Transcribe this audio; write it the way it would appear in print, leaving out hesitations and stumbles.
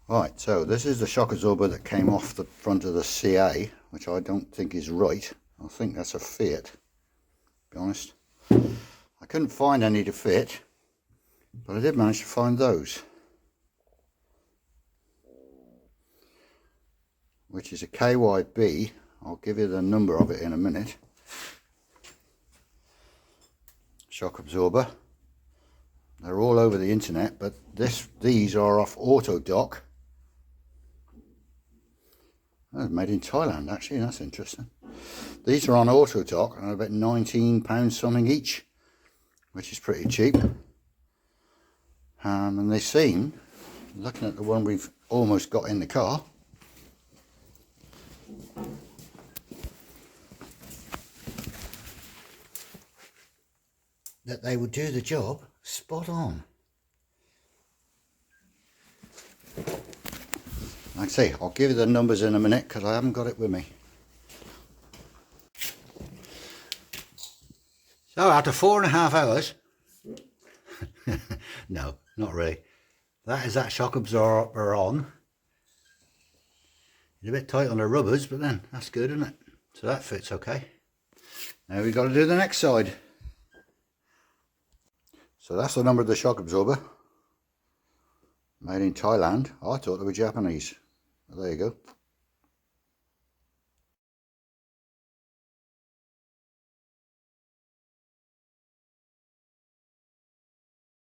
Right, so this is the shock absorber that came off the front of the CA, which I don't think is right. I think that's a fit, to be honest. I couldn't find any to fit, but I did manage to find those, which is a KYB. I'll give you the number of it in a minute. Shock absorber. They're all over the internet, but these are off Autodoc. Oh, made in Thailand, actually. That's interesting. These are on Autodoc and about £19 something each, which is pretty cheap. And they seem, looking at the one we've almost got in the car, that they would do the job spot on. Like I say, I'll give you the numbers in a minute because I haven't got it with me. So after 4.5 hours, no, not really. That is that shock absorber on. It's a bit tight on the rubbers, but then that's good, isn't it? So that fits okay. Now we've got to do the next side. So that's the number of the shock absorber. Made in Thailand. I thought they were Japanese. Well, there you go.